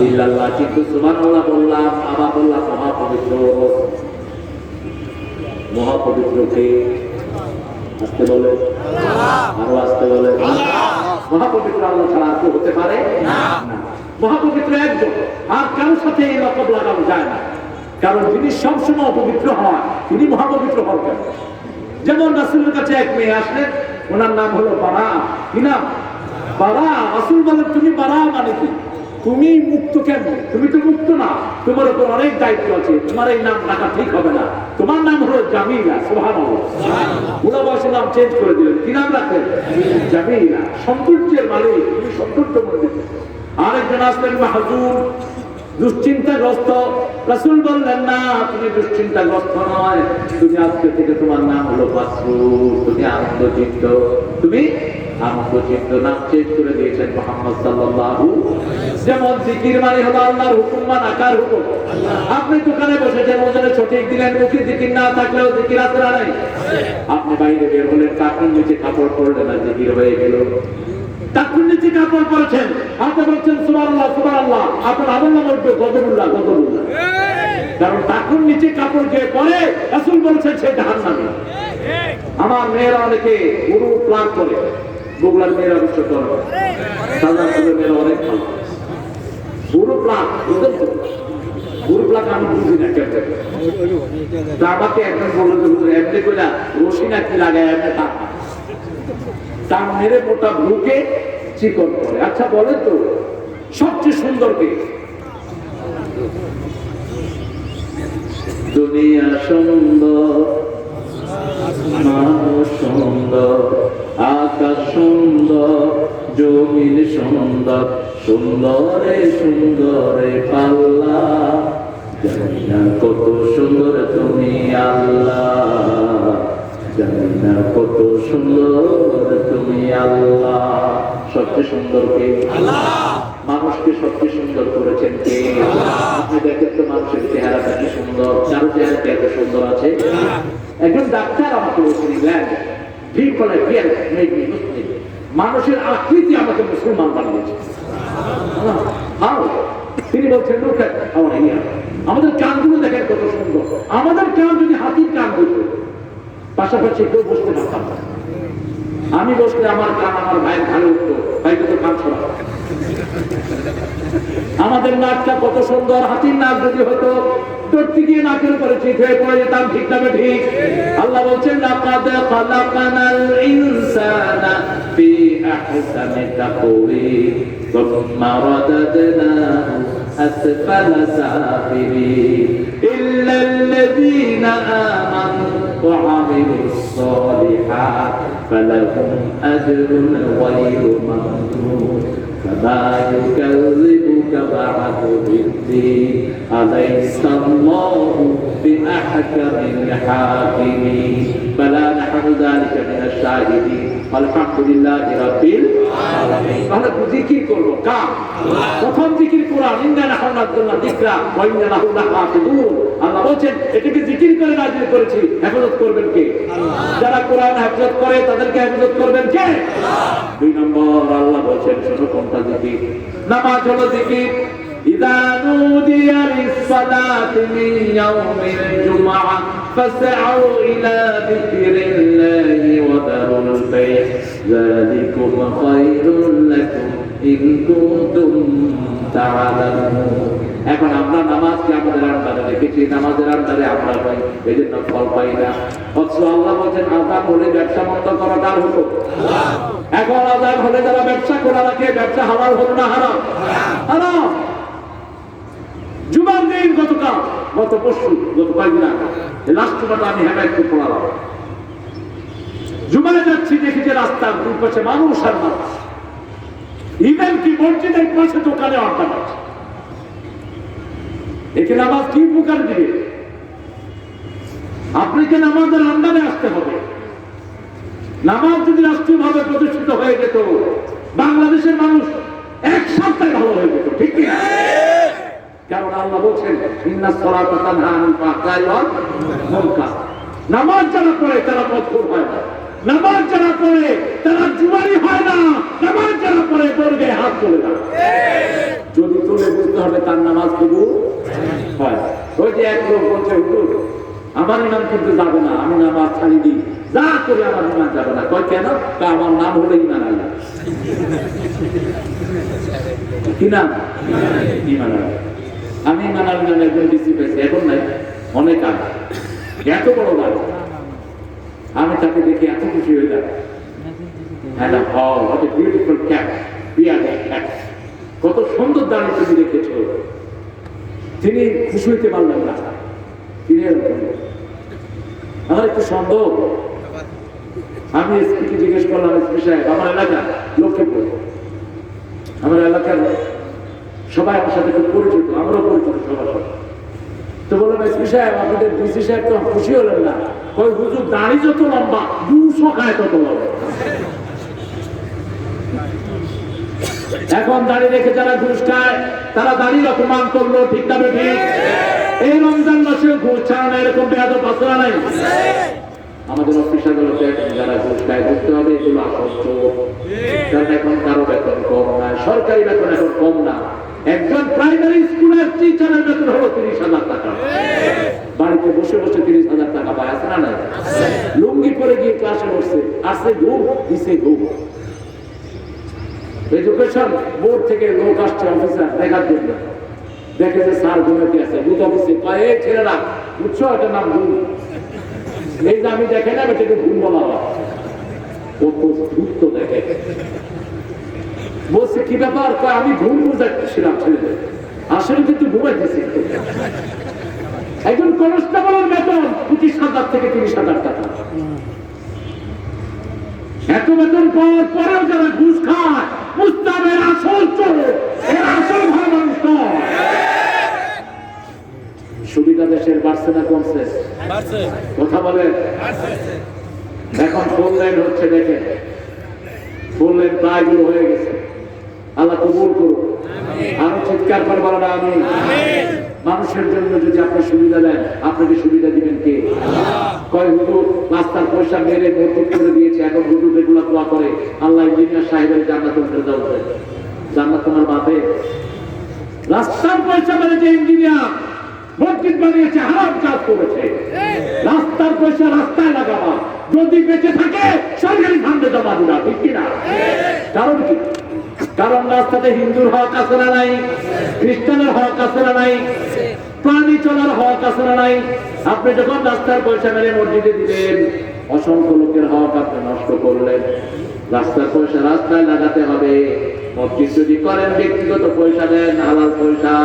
ইল্লাল্লাহ। কিন্তু সুবহানাল্লাহ বললাম, আবার বললাম মহাপবিত্র। মহাপবিত্রকে আসতে বলে, আরো আসতে বলে। মহাপবিত্র আল্লাহ ছাড়া আর কেউ হতে পারে না। মহাপবিত্র একজন, আর কারোর সাথে এই লকব লাগানো যায় না। কারণ যিনি সবসময় অপবিত্র হয় তিনি মহাপবিত্র হবেন। যেমন রাসূলের কাছে এক মেয়ে আসলেন, ওনার নাম হলো বারা। কি নাম? বারা। রাসূল বলেন তুমি বারা মানে কি? তুমি মুক্ত কেমন? তুমি তো মুক্ত না, তোমার উপর অনেক দায়িত্ব আছে, তোমার এই নাম রাখা ঠিক হবে না, তোমার নাম হলো জামিলা। সুবহানাল্লাহ। বুড়া বয়সে নাম চেঞ্জ করে দিলেন। কি নাম রাখলেন? জামিলা। সৌন্দর্যের মালিক, তুমি সৌন্দর্য মন্ডিত। আরেকজন আসলেন মাহজুর, দুশ্চিন্তাগ্রস্ত। রাসূল বললেন না, তুমি দুশ্চিন্তাগ্রস্ত নয়, তুমি আজকে থেকে তোমার নাম হলো মাসরুর, তুমি আনন্দচিত্ত, তুমি আনন্দচিত্ত। নাম চেঞ্জ করে দিয়েছেন মুহাম্মদ সাল্লাল্লাহু। যেমন জিকির মানে হলো আল্লাহর হুকুম মানা। কার হুকুম? আপনি দোকানে বসেছেন, ওজনে সঠিক দিলেন, মুখে জিকির না থাকলেও জিকির আছে না নাই? আপনি বাইরে বের হলেন, কাপড় নিচে কাপড় পরলেন, না জিকির হয়ে গেল। তাকুর নিচে কাপড় পরেছেন, আপনি বলছেন সুবহানাল্লাহ সুবহানাল্লাহ, আপনার আল্লাহ বলবে গজবুল্লাহ গজবুল্লাহ। কারণ তাকুর নিচে কাপড় যে পরে রাসূল বলেছেন সে জাহান্নামী। আমার মেয়েরা অনেকে গুরু প্লাগ করে, বগুড়ার মেয়েরা অবশ্য করে, সালনাপুরের মেয়েরা অনেক ভালো। গুরু প্লাগ বুঝলেন তো? গুরু প্লাগ আমি বুঝি না কেন। তা আমাকে একজন বললো যে হুজুর এমনি কইরা রশি না কি লাগায় এমনি তার মেরে মোটা বুকে চিকন করে। আচ্ছা বলেন তো সবচেয়ে সুন্দর কে? দুনিয়া সুন্দর, মানুষ সুন্দর, আকাশ সুন্দর, জমিন সুন্দর, সুন্দরে সুন্দরে পাল্লা, জানি না কত সুন্দর তুমি আল্লাহ, জানি না কত সুন্দর তুমি আল্লাহ। সবচেয়ে সুন্দর কে? আল্লাহ। মানুষকে সবচেয়ে সুন্দর করেছেন কে? আপনি দেখেন তো মানুষের চেহারাটা কি সুন্দর, কারো চেহারা এত সুন্দর আছে? একজন ডাক্তার আমাকে বলছেন ইংল্যান্ডে, মানুষের আকৃতি আমাকে মুসলমান বানিয়েছে। তিনি বলছেন আমাদের কানগুলো দেখেন কত সুন্দর, আমাদের কান যদি হাতির কান হতো পাশাপাশি কেউ বসতে পারতাম না। আমি বসলে আমার কান আমার ভাইয়ের ঘাড়ে উঠতো, ভাইকে তো কান ছড়া। আমাদের নাকটা কত সুন্দর, হাতির নাক যদি হতো টট্টি গিয়ে নাকের উপরে চিত হয়ে পড়ে যেতাম, ঠিক না ঠিক? আল্লাহ বলছেন লাকাদ খালাকানাল ইনসানা ফি আহসানি তাকওয়িম সুম্মা রাদাদনাহু আসফালা সাফিলিন ইল্লাল্লাযীনা আমানু ওয়া আমিলুস সালিহাত ফালাহুম আজরুন গায়রু মামনুন فما يكذبك بعد بالدين أليس الله بأحكم الحاكمين بلى نحن ذلك من الشاهدين والحمد لله رب العالمين তাহলে জিকির করব কার? প্রথম জিকির কোরআন, ইন্না নাহনু নাযালনা যিকরা ওয়া ইন্না লাহু লাহাফিজুন। আল্লাহ বলেন এটাকে জিকির করে নাযিল করেছি, হেফাজত করবেন কে? আল্লাহ। যারা কোরআন হেফাজত করে তাদেরকে হেফাজত করবেন কে? আল্লাহ। দুই নম্বর আল্লাহ বলেন শুনো কোনটা জিকির? নামাজ হলো জিকির। ইযা নুদিয়া লিস-সালাতি মিন ইয়াউমিল জুমআহ ফাসআউ ইলা যিকরিল্লাহি ওয়া দারুল বায়' যালিকুম খায়রুল লাকুম ইন কুনতুম তা'লামুন। এখন আমরা নামাজকে আমাদের আন্ডারে রেখেছি, নামাজের আন্ডারে আমরা পাই, এই জন্য ফল পাই না। অথচ আল্লাহ বলছেন আযান হলে ব্যবসা বন্ধ করা কার হুকুম? আল্লাহ। এখন আযান হলে যারা ব্যবসা করে রাখে, ব্যবসা হালাল হলো না হারাম? হারাম। জুমার দিন গতকাল, গত পরশু, গত কয়েকদিন আগে লাস্ট জুমাটা আমি হেদায়েতকে পড়ালাম। জুমায় যাচ্ছি, দেখি যে রাস্তার দুই পাশে মানুষ আর মানুষ, ইভেন কি মসজিদের পাশে দোকানে আড্ডা মারছে। একে নামাজ কি উপকার দিবে? আপনাকে নামাজের আন্ডারে আসতে হবে। নামাজ যদি রাষ্ট্রীয়ভাবে প্রতিষ্ঠিত হয়ে যেত, বাংলাদেশের মানুষ এক সপ্তাহে ভালো হয়ে যেত, ঠিক কি? কারণ আল্লাহ বলছেন ইন্নাস সালাতা তানহা আনিল ফাহশাই ওয়াল মুনকার। নামাজ যারা পড়ে তারা মদখোর হয় না, নামাজ যারা পড়ে তারা জুয়ারি হয় না, নামাজ যারা পড়ে দরগে হাত তোলে না। যদি তোলে বুঝতে হবে তার নামাজ কবুল হয়। ওই যে এক লোক বলছে হুজুর আমার ইমাম কিন্তু যাবে না, আমি নামাজ ছাড়ি দিই, যা করে আমার ইমান যাবে না। কয় কেন? তা আমার নাম হলো ইমান আল্লাহ। কি নাম? ইমান আল্লাহ। আমি ইমান আলী নামে একজন ডিসি পেয়েছি, এখন নাই, অনেক আগে, এত বড় গাড়ি। আমি তাকে দেখে এত খুশি হয়ে যাই। কত সুন্দর দাঁড়িয়ে তুমি দেখেছ। তিনি খুশি হইতে পারলেন না। তিনি আমার একটু সন্দেহ। আমি এসপিকে জিজ্ঞেস করলাম, এসপি সাহেব আমার এলাকা লক্ষ্মীপুর, আমার এলাকার সবাই আমার সাথে খুব পরিচিত, আমরাও পরিচিত সবার সাথে। তো বললাম এসপি সাহেব, আপনাদের ডিসি সাহেব তো খুশি হলেন না। ওই হুজুর দাড়ি যত লম্বা 200 খায় তত লম্বা। এখন দাড়ি রেখে যারা ঘুষ খায় তারা দাড়ির অপমান করলো, ঠিক না ঠিক? এই রমজান মাসে ঘুষ ছাড়া না, এরকম বেয়াদব আছে না নাই? আমাদের অফিসারগুলোকে যারা ঘুষ খায় বুঝতে হবে এগুলো আসল চোর। কারণ এখন কারো বেতন কম না, সরকারি বেতন এখন কম না। একজন প্রাইমারি স্কুলের টিচারের বেতন হলো 30,000 টাকা। বাড়িতে বসে বসে 30,000 টাকা পায়, আছে না নাই? লুঙ্গি পরে গিয়ে ক্লাসে বসছে, আসছে ঘুম, দিছে ঘুম। এডুকেশন বোর্ড থেকে লোক আসছে অফিসার দেখার জন্য, দেখে যে স্যার ঘুমাতে আছে, বুথ অফিসে কয় এই ছেলেরা বুঝছো এটার নাম ঘুম। এই যে আমি দেখে না এটাকে ঘুম বলা হয়, কত দ্রুত দেখে। বলছে কি ব্যাপার? কয় আমি ঘুম বুঝাচ্ছিলাম ছেলেদের, আসলে কিন্তু ঘুমাইতেছি। একজন কনস্টেবলের বেতন 25,000 থেকে 30,000 টাকা। এত বেতন পাওয়ার পরেও যারা ঘুষ খায় বুঝতে হবে এরা আসল চোর, এরা আসল ভালো মানুষ নয়। সুবিধা দেশের বাড়ছে না কমছে? কথা বলেন। এখন ফোন লাইন হচ্ছে, দেখেন ফোন লাইন প্রায়গুলো হয়ে গেছে। আল্লাহ কবুল করুন। আরো চিৎকার করবার না আমি। মানুষের জন্য যদি আপনি সুবিধা দেন, আপনাকে সুবিধা দিবেন কে? কয় হুজুর রাস্তার পয়সা মেরে মসজিদ করে দিয়েছে, এখন হুজুর এগুলা দোয়া করে আল্লাহ ইঞ্জিনিয়ার সাহেবের জান্নাত ফেরদাউস দেয়। জান্নাত তোমার বাপে? রাস্তার পয়সা মেরে যে ইঞ্জিনিয়ার মসজিদ বানিয়েছে হারাম কাজ করেছে। রাস্তার পয়সা রাস্তায় লাগাবা, যদি বেঁচে থাকে সরকারি ফান্ডে জমা দিবা, ঠিক কিনা? কারণ কি? কারণ রাস্তাতে হিন্দুর হক আছে না নাই? খ্রিস্টানের হক আছে না নাই? প্রাণী চলার হক আছে না নাই? আপনি যখন রাস্তার পয়সা মেরে মসজিদে দিলেন, অসংখ্য লোকের হক আপনি নষ্ট করলেন। রাস্তার পয়সা রাস্তায় লাগাতে হবে। মসজিদ যদি করেন ব্যক্তিগত পয়সা দেন, হালাল পয়সা।